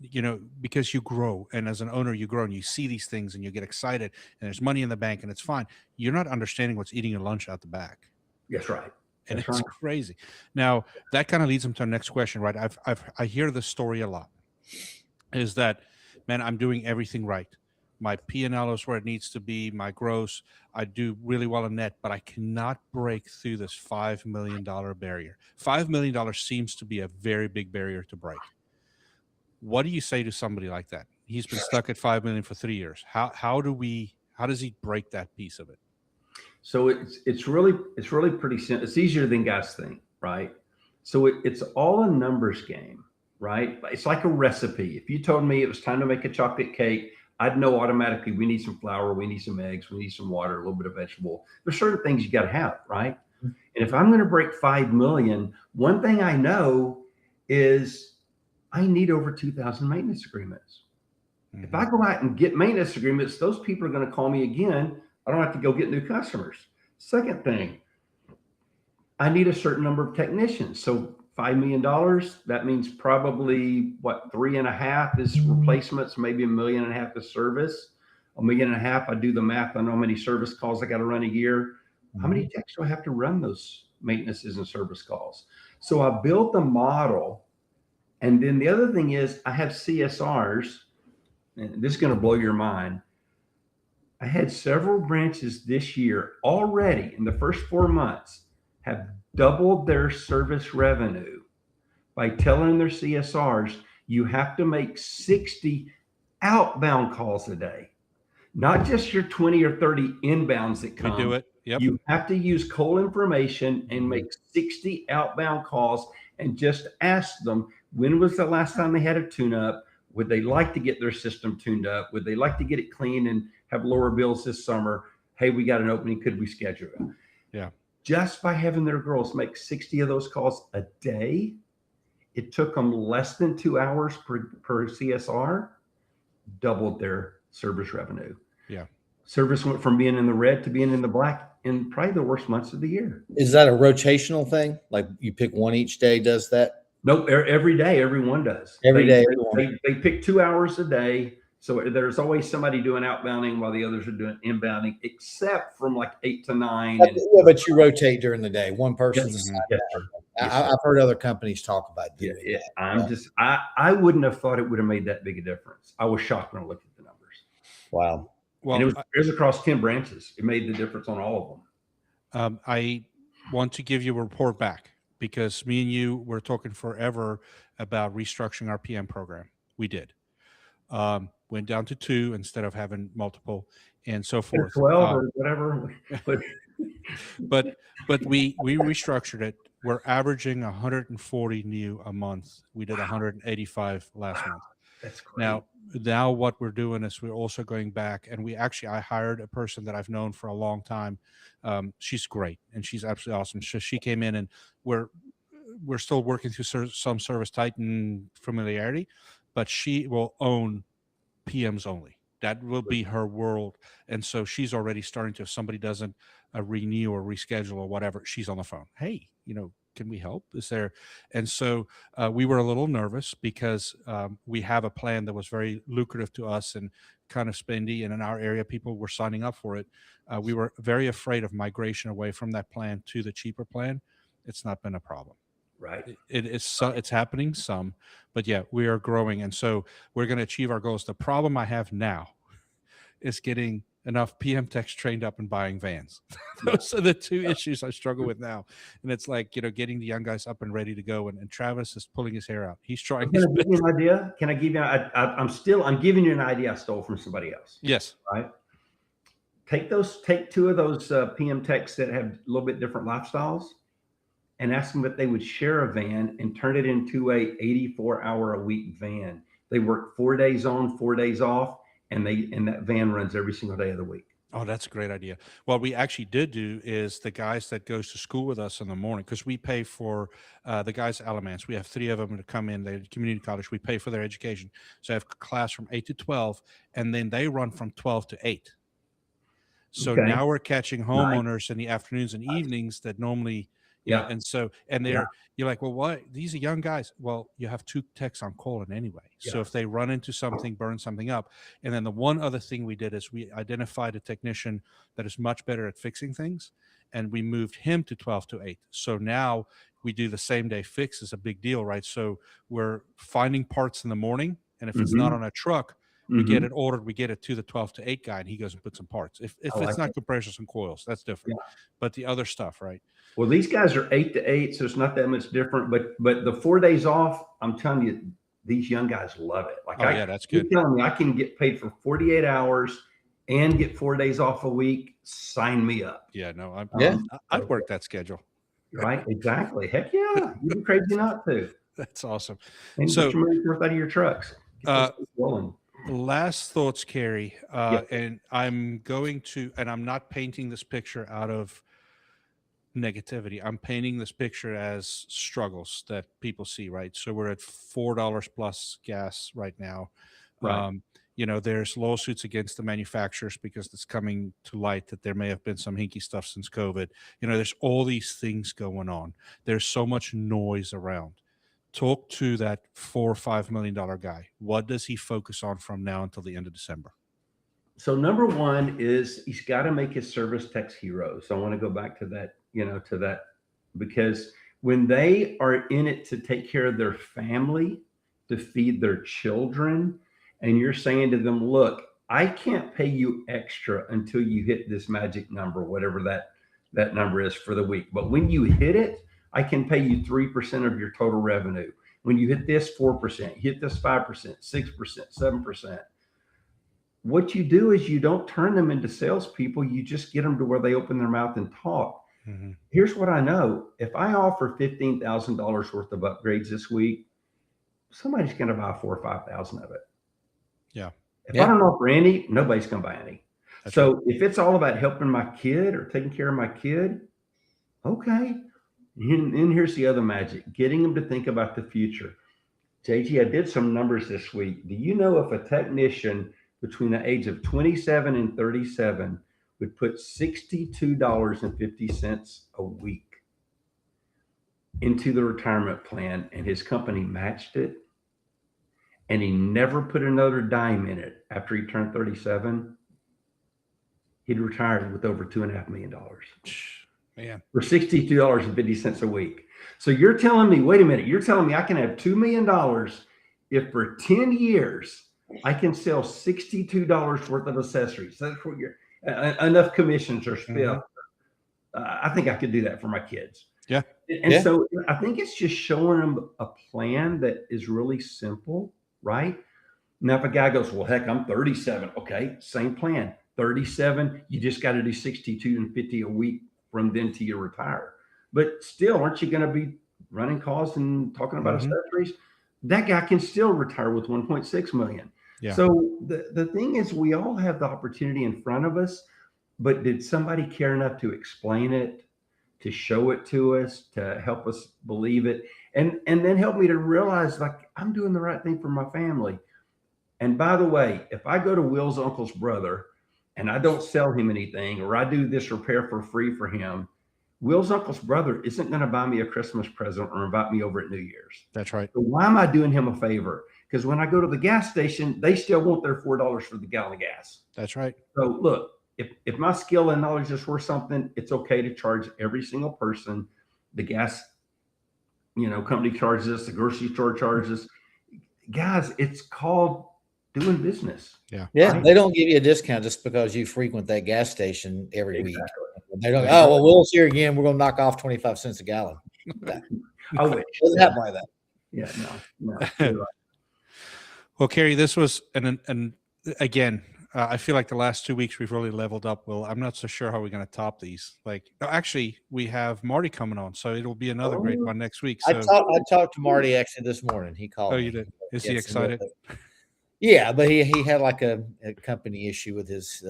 because you grow, and as an owner, you grow and you see these things and you get excited and there's money in the bank and it's fine. You're not understanding what's eating your lunch out the back. That's right. And it's crazy. Now that kind of leads them to our next question, right? I hear this story a lot, is that, man, I'm doing everything right. My P&L is where it needs to be. My gross, I do really well in net, but I cannot break through this $5 million barrier. $5 million seems to be a very big barrier to break. What do you say to somebody like that? He's been stuck at 5 million for 3 years. How does he break that piece of it? So it's really pretty simple. It's easier than guys think, right? So it's all a numbers game, right? It's like a recipe. If you told me it was time to make a chocolate cake, I'd know automatically we need some flour, we need some eggs, we need some water, a little bit of vegetable. There's certain things you got to have, right? And if I'm going to break 5 million, one thing I know is I need over 2,000 maintenance agreements. Mm-hmm. If I go out and get maintenance agreements, those people are going to call me again. I don't have to go get new customers. Second thing, I need a certain number of technicians. So $5 million, that means probably 3.5 is replacements, maybe $1.5 million is service. $1.5 million, I do the math. I know how many service calls I got to run a year. How many techs do I have to run those maintenances and service calls? So I built the model. And then the other thing is I have CSRs, and this is going to blow your mind. I had several branches this year already in the first 4 months have doubled their service revenue by telling their CSRs, you have to make 60 outbound calls a day, not just your 20 or 30 inbounds that come. We do it. Yep. You have to use cold information and make 60 outbound calls and just ask them, when was the last time they had a tune-up? Would they like to get their system tuned up? Would they like to get it clean and have lower bills this summer? Hey, we got an opening. Could we schedule it? Yeah. Just by having their girls make 60 of those calls a day, it took them less than 2 hours per CSR, doubled their service revenue. Yeah. Service went from being in the red to being in the black in probably the worst months of the year. Is that a rotational thing? Like you pick one each day does that? Nope. Every day, everyone does. Every day, They pick 2 hours a day. So there's always somebody doing outbounding while the others are doing inbounding, except from like 8 to 9. Yeah, but you rotate during the day. One person. Yes, yes, sir. I've heard other companies talk about doing that. I wouldn't have thought it would have made that big a difference. I was shocked when I looked at the numbers. Wow. Well, and it was across 10 branches. It made the difference on all of them. I want to give you a report back because me and you were talking forever about restructuring our PM program. We did. Went down to 2 instead of having multiple and so forth. 12 or whatever. But we restructured it. We're averaging 140 new a month. We did 185 last month. That's great. Now what we're doing is we're also going back, and I hired a person that I've known for a long time. She's great and she's absolutely awesome. She came in, and we're still working through some Service Titan familiarity, but she will own PMs only. That will be her world. And so she's already starting to, if somebody doesn't renew or reschedule or whatever, she's on the phone. Hey, can we help? Is there? And so we were a little nervous because we have a plan that was very lucrative to us and kind of spendy. And in our area, people were signing up for it. We were very afraid of migration away from that plan to the cheaper plan. It's not been a problem. Right. It's happening some, but yeah, we are growing. And so we're going to achieve our goals. The problem I have now is getting enough PM techs trained up and buying vans. Those are the two issues I struggle with now. And it's like, getting the young guys up and ready to go. And Travis is pulling his hair out. He's trying. Can I give you an idea? Can I give you? I'm giving you an idea I stole from somebody else. Yes. Right. Take 2 of those PM techs that have a little bit different lifestyles, and ask them if they would share a van and turn it into a 84-hour-a-week van. They work 4 days on, 4 days off, and that van runs every single day of the week. Oh, that's a great idea. What we actually did do is the guys that goes to school with us in the morning, because we pay for the guys at Alamance. We have 3 of them to come in. They're at community college. We pay for their education. So I have class from 8 to 12, and then they run from 12 to 8. So now we're catching homeowners in the afternoons and evenings that normally – yeah. And so, you're like, well, what? These are young guys. Well, you have 2 techs on call in anyway. Yeah. So if they run into something, burn something up. And then the one other thing we did is we identified a technician that is much better at fixing things. And we moved him to 12 to 8. So now we do the same day fix is a big deal, right? So we're finding parts in the morning. And if it's not on a truck, we get it ordered, we get it to the 12 to 8 guy, and he goes and puts some parts. If it's not compressors and coils, that's different. Yeah. But the other stuff, right? Well, these guys are 8 to 8, so it's not that much different. But the 4 days off, I'm telling you, these young guys love it. Like, that's good. You're telling me I can get paid for 48 hours and get 4 days off a week. Sign me up. Yeah, no, I'd work that schedule. Right? Exactly. Heck yeah. You'd be crazy not to. That's awesome. And so, get your money worth out of your trucks. Last thoughts, Kerry, and I'm going to, and I'm not painting this picture out of negativity. I'm painting this picture as struggles that people see, right? So we're at $4 plus gas right now. Right. There's lawsuits against the manufacturers because it's coming to light that there may have been some hinky stuff since COVID. There's all these things going on. There's so much noise around. Talk to that $4 or $5 million guy. What does he focus on from now until the end of December? So number one is he's got to make his service techs heroes. So I want to go back to that, because when they are in it to take care of their family, to feed their children, and you're saying to them, look, I can't pay you extra until you hit this magic number, whatever that number is for the week. But when you hit it, I can pay you 3% of your total revenue. When you hit this 4%, hit this 5%, 6%, 7%. What you do is you don't turn them into salespeople. You just get them to where they open their mouth and talk. Mm-hmm. Here's what I know. If I offer $15,000 worth of upgrades this week, somebody's going to buy 4,000 or 5,000 of it. Yeah. If I don't offer any, nobody's going to buy any. That's so right. If it's all about helping my kid or taking care of my kid, okay. And here's the other magic, getting them to think about the future. JG, I did some numbers this week. Do you know if a technician between the age of 27 and 37 would put $62.50 a week into the retirement plan and his company matched it, and he never put another dime in it after he turned 37, he'd retired with over $2.5 million. Man. For $62.50 a week. So you're telling me, wait a minute, you're telling me I can have $2 million if for 10 years I can sell $62 worth of accessories. That's what you're enough commissions are spent. I think I could do that for my kids. Yeah. And so I think it's just showing them a plan that is really simple, right? Now, if a guy goes, well, heck, I'm 37. Okay, same plan. 37, you just got to do 62 and 50 a week from then till you retire. But still, aren't you going to be running calls and talking about accessories? That guy can still retire with 1.6 million. Yeah. So the thing is, we all have the opportunity in front of us, but did somebody care enough to explain it, to show it to us, to help us believe it, and then help me to realize, like, I'm doing the right thing for my family. And by the way, if I go to Will's uncle's brother and I don't sell him anything, or I do this repair for free for him, Will's uncle's brother isn't going to buy me a Christmas present or invite me over at New Year's. That's right. So why am I doing him a favor? Because when I go to the gas station, they still want their $4 for the gallon of gas. That's right. So look, if my skill and knowledge is worth something, it's okay to charge every single person. The gas, company charges us, the grocery store charges. Guys, it's called doing business. Yeah. Yeah. Right? They don't give you a discount just because you frequent that gas station every week. They don't. Exactly. Oh, well, Will's here again. We're going to knock off 25 cents a gallon. I wish. It doesn't happen like that. Yeah, no. You're right. Well, Kerry, this was and again, I feel like the last 2 weeks we've really leveled up. Well, I'm not so sure how we're going to top these. Actually, we have Marty coming on, so it'll be another great one next week. So I talked to Marty actually this morning. He called. Oh, me. you did? Is he excited? Yeah, but he had like a company issue with his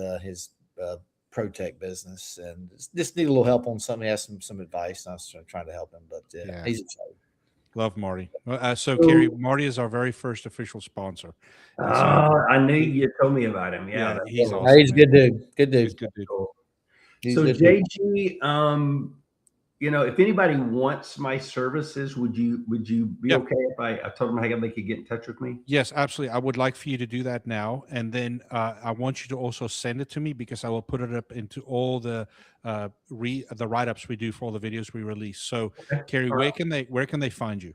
ProTech business and just need a little help on something. He has some advice. And I was trying to help him, but Yeah. he's excited. Love Marty. So Kerry, Marty is our very first official sponsor. Oh, I knew you told me about him. Yeah, he's awesome. He's a good dude. Good dude. He's good dude. Cool. He's So good dude. JG, if anybody wants my services, would you be okay if I told them how they could get in touch with me? Yes, absolutely. I would like for you to do that now, and then I want you to also send it to me because I will put it up into all the write-ups we do for all the videos we release. So, Okay. Kerry, where can they find you?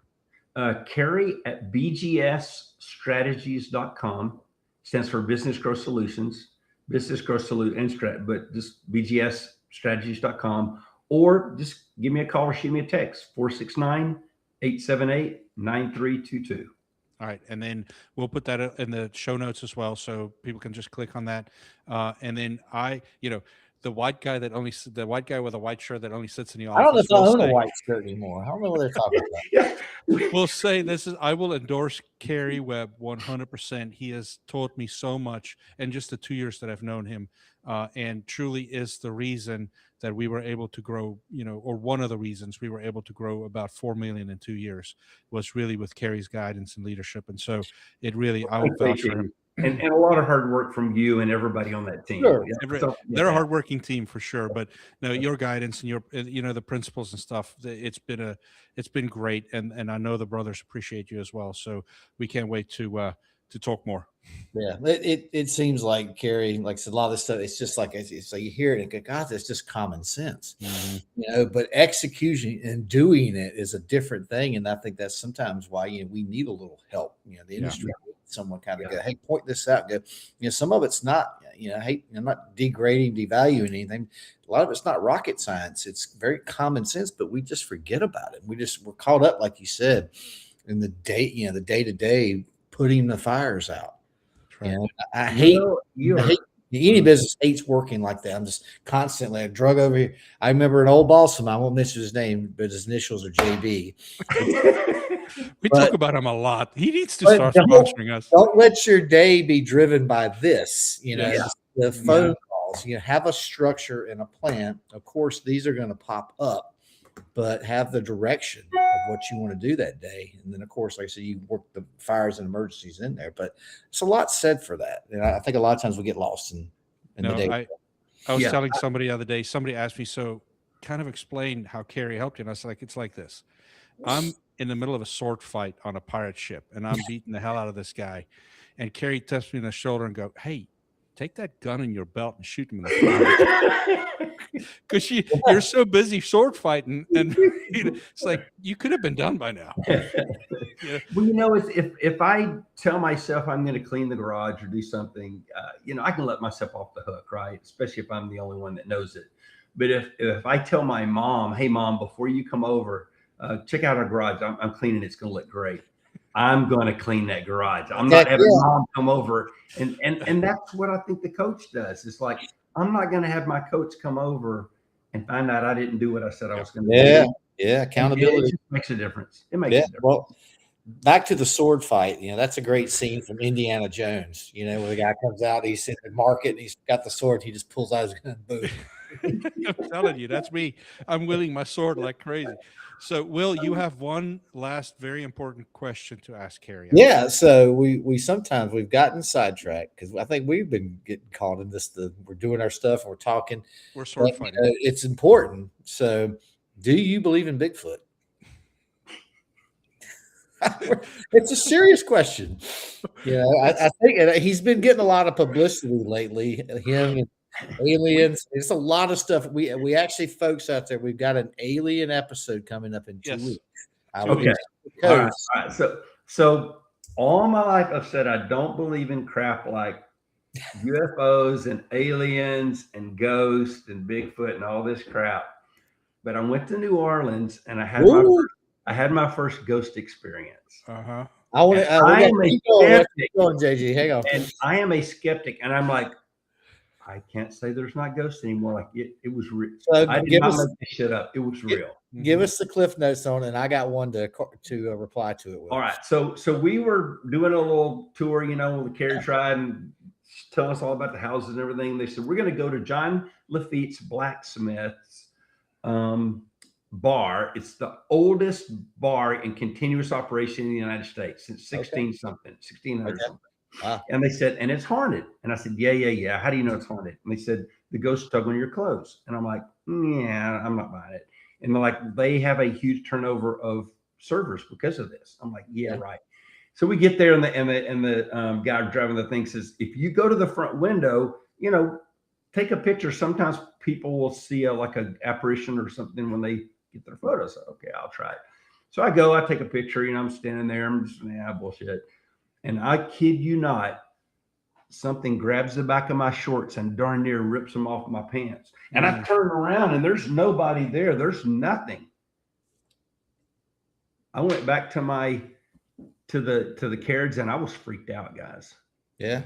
Kerry at bgsstrategies.com, stands for Business Growth Solutions, Business Growth Solutions, but just bgsstrategies.com, or just give me a call or shoot me a text, 469-878-9322. All right, and then we'll put that in the show notes as well, so people can just click on that. And then the white guy with a white shirt that only sits in the office. I don't know if I own a white shirt anymore. I don't know what they're talking about. Yeah. We'll say I will endorse Kerry Webb 100%. He has taught me so much in just the 2 years that I've known him, and truly is the reason that we were able to grow, or one of the reasons we were able to grow about 4 million in 2 years was really with Kerry's guidance and leadership. And so I would vouch for him. And a lot of hard work from you and everybody on that team. Sure. They're a hardworking team for sure, but no, your guidance and your, the principles and stuff, it's been great. And I know the brothers appreciate you as well. So we can't wait to talk more. Yeah. It seems like Kerry, like I said, a lot of this stuff, it's just like, it's like you hear it and go, God, that's just common sense, but execution and doing it is a different thing. And I think that's sometimes why, we need a little help, the industry someone kind of go, hey, point this out. Go, some of it's not, hey, I'm not degrading, devaluing anything. A lot of it's not rocket science. It's very common sense, but we just forget about it. We're caught up, like you said, in the day-to-day putting the fires out. Right. I hate any business hates working like that. I'm just constantly a drug over here. I remember an old boss of mine, I won't mention his name, but his initials are JB. We talk about him a lot. He needs to start sponsoring us. Don't let your day be driven by this, the phone calls. Have a structure and a plan. Of course, these are going to pop up, but have the direction of what you want to do that day. And then, of course, like I said, you work the fires and emergencies in there. But it's a lot said for that. And I think a lot of times we get lost in the day. I was telling somebody the other day, somebody asked me, so kind of explain how Kerry helped you. And I was like, it's like this. I'm in the middle of a sword fight on a pirate ship, and I'm beating the hell out of this guy. And Kerry taps me on the shoulder and go, hey, take that gun in your belt and shoot him in the face. Because you're so busy sword fighting, and it's like you could have been done by now. Well, if I tell myself I'm going to clean the garage or do something, I can let myself off the hook, right? Especially if I'm the only one that knows it. But if I tell my mom, hey, Mom, before you come over, check out our garage. I'm cleaning. It's going to look great. I'm going to clean that garage. I'm not having Mom come over. And that's what I think the coach does. It's like, I'm not going to have my coach come over and find out I didn't do what I said I was going to do. Yeah. Accountability. It just makes a difference. It makes a difference. Well, back to the sword fight. That's a great scene from Indiana Jones, where the guy comes out, he's in the market, and he's got the sword. He just pulls out his gun. Boom. I'm telling you, that's me. I'm wielding my sword like crazy. So, Will, you have one last very important question to ask Kerry. Yeah. So we sometimes we've gotten sidetracked because I think we've been getting caught in this. We're doing our stuff and we're talking. We're sword fighting. It's important. So, do you believe in Bigfoot? It's a serious question. I think he's been getting a lot of publicity lately. Him and aliens. It's a lot of stuff. We actually, folks out there, we've got an alien episode coming up in 2 weeks. Okay. All right. So all my life I've said I don't believe in crap like UFOs and aliens and ghosts and Bigfoot and all this crap. But I went to New Orleans and I had my first ghost experience. Uh-huh. I am a skeptic. JG, hang on. And I am a skeptic, and I'm like, I can't say there's not ghosts anymore. Like it was real. So I did not make this shit up. It was real. Give us the cliff notes on it, and I got one to reply to it with. All right. So we were doing a little tour, with the Kerry tribe and telling us all about the houses and everything. They said, we're going to go to John Lafitte's blacksmith's bar. It's the oldest bar in continuous operation in the United States since 1600 something. Wow. And they said, and it's haunted. And I said, yeah. How do you know it's haunted? And they said, the ghosts tug on your clothes. And I'm like, yeah, I'm not buying it. And they're like, they have a huge turnover of servers because of this. I'm like, yeah. Right. So we get there, and the guy driving the thing says, if you go to the front window, take a picture. Sometimes people will see an apparition or something when they get their photos. Okay, I'll try it. So I go, I take a picture. I'm standing there. I'm just bullshit. And I kid you not, something grabs the back of my shorts and darn near rips them off my pants. And I turn around and there's nobody there. There's nothing. I went back to the carriage and I was freaked out, guys. Yeah.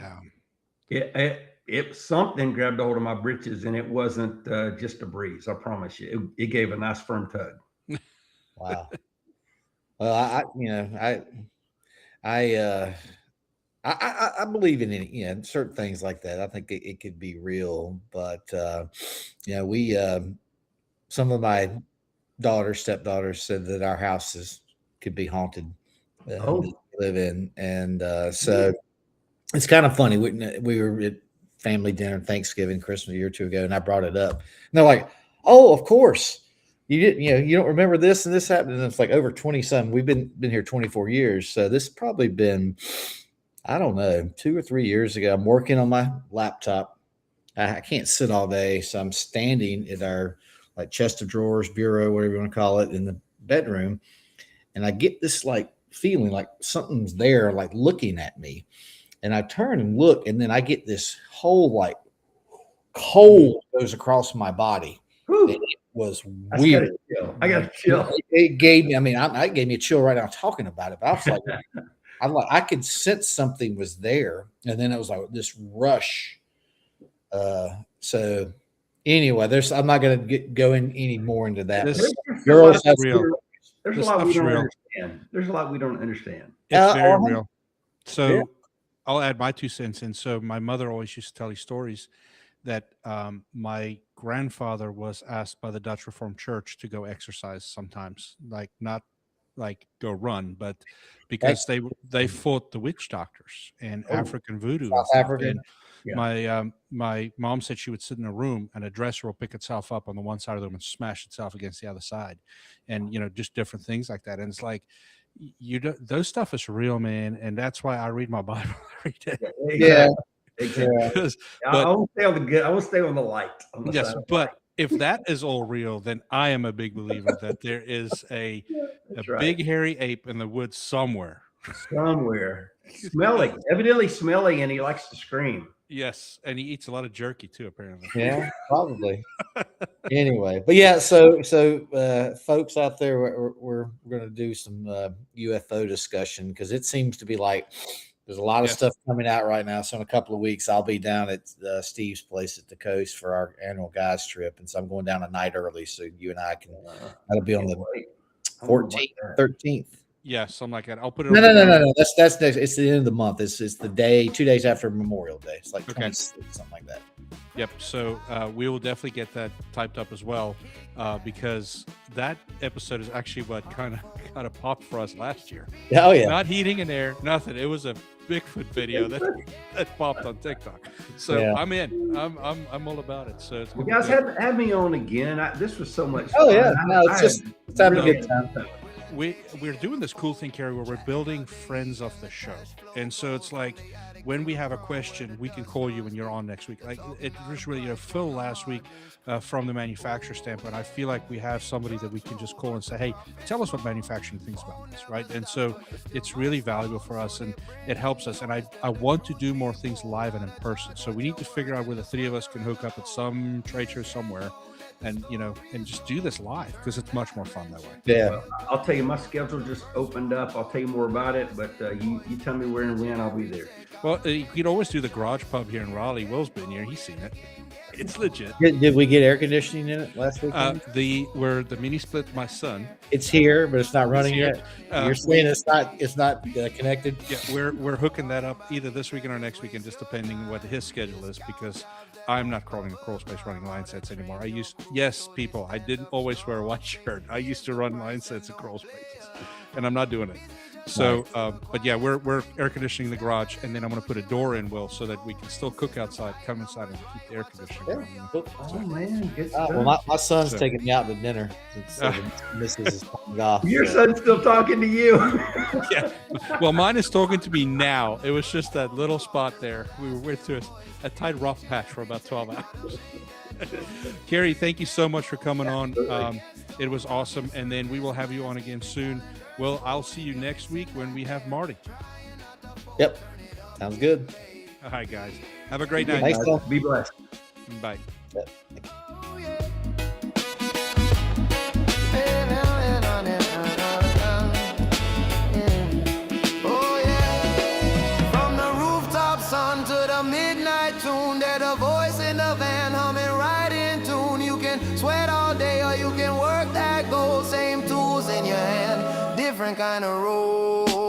It something grabbed a hold of my britches, and it wasn't just a breeze. I promise you, it gave a nice firm tug. Wow. Well, I believe in any, certain things like that. I think it could be real, but we some of my stepdaughters said that our houses could be haunted. We live in, and so it's kind of funny. We were at family dinner, Thanksgiving, Christmas a year or two ago, and I brought it up, and they're like, "Oh, of course." You didn't, you don't remember this and this happened. And it's like over 20 something. We've been here 24 years. So this has probably been, I don't know, 2 or 3 years ago. I'm working on my laptop. I can't sit all day. So I'm standing at our chest of drawers, bureau, whatever you want to call it, in the bedroom. And I get this feeling like something's there, like looking at me. And I turn and look, and then I get this whole like cold goes across my body. Whew. It was weird. I got a chill. It gave me, I mean, it gave me a chill right now talking about it. But I was like, I could sense something was there, and then it was like this rush. So anyway, I'm not going to go in any more into that. Girls have real. There's a lot we don't understand. There's a lot we don't understand. It's very real. So I'll add my 2 cents in. So my mother always used to tell these stories that my grandfather was asked by the Dutch Reformed Church to go exercise sometimes, like not like go run, but because they fought the witch doctors and African voodoo. South African. My mom said she would sit in a room and a dresser will pick itself up on the one side of the room and smash itself against the other side, and just different things like that. And it's like those stuff is real, man, and that's why I read my Bible every day. Yeah. Exactly. I won't stay on the good. I will stay on the light. Yes, but if that is all real, then I am a big believer that there is a big hairy ape in the woods somewhere. Smelly, evidently smelly, and he likes to scream. Yes, and he eats a lot of jerky too, apparently. Yeah, probably. Anyway, but yeah, so folks out there, we're going to do some UFO discussion because it seems to be like there's a lot of stuff coming out right now. So in a couple of weeks, I'll be down at Steve's place at the coast for our annual guys trip, and so I'm going down a night early, so you and I can. That'll be on the 14th, 13th. Yeah, something like that. I'll put it. No. That's next. It's the end of the month. It's the day, 2 days after Memorial Day. It's like 26, something like that. Yep. So we will definitely get that typed up as well, because that episode is actually what kind of popped for us last year. Oh yeah. Not heating and air, nothing. It was a Bigfoot video that popped on TikTok. So I'm in. I'm all about it. So you guys have me on again. This was so much fun. Oh yeah. No, it's having a good time. We're doing this cool thing, Kerry, where we're building friends of the show. And so it's like when we have a question, we can call you when you're on next week. Like it was really Phil last week from the manufacturer standpoint. I feel like we have somebody that we can just call and say, hey, tell us what manufacturing thinks about this, right? And so it's really valuable for us and it helps us. And I want to do more things live and in person. So we need to figure out where the three of us can hook up at some trade show somewhere. And and just do this live because it's much more fun that way. Yeah, well, I'll tell you, my schedule just opened up. I'll tell you more about it, but you tell me where and when, I'll be there. Well, you could always do the garage pub here in Raleigh. Will's been here; he's seen it. It's legit. Did we get air conditioning in it last week? Where the mini split, my son. It's here, but it's not running yet. You're saying it's not connected. Yeah, we're hooking that up either this weekend or next weekend, just depending what his schedule is, because I'm not crawling a crawl space running line sets anymore. I didn't always wear a white shirt. I used to run line sets and crawl spaces, and I'm not doing it. So, but yeah, we're air conditioning the garage, and then I'm going to put a door in, Will, so that we can still cook outside, come inside, and keep the air conditioning going. Oh man, good stuff. Well, my son's taking me out to dinner since the missus is coming off. Your son's still talking to you. Yeah. Well, mine is talking to me now. It was just that little spot there. We went through a tight rough patch for about 12 hours. Kerry, thank you so much for coming on. It was awesome, and then we will have you on again soon. Well, I'll see you next week when we have Marty. Yep. Sounds good. All right, guys. Have a great night. Thanks, Paul. Be blessed. Bye. Yep. From the rooftops on to the midnight tune, there's a voice in the van humming right in tune. You can sweat all day or you can work that gold, same tools in your hand, different kind of road.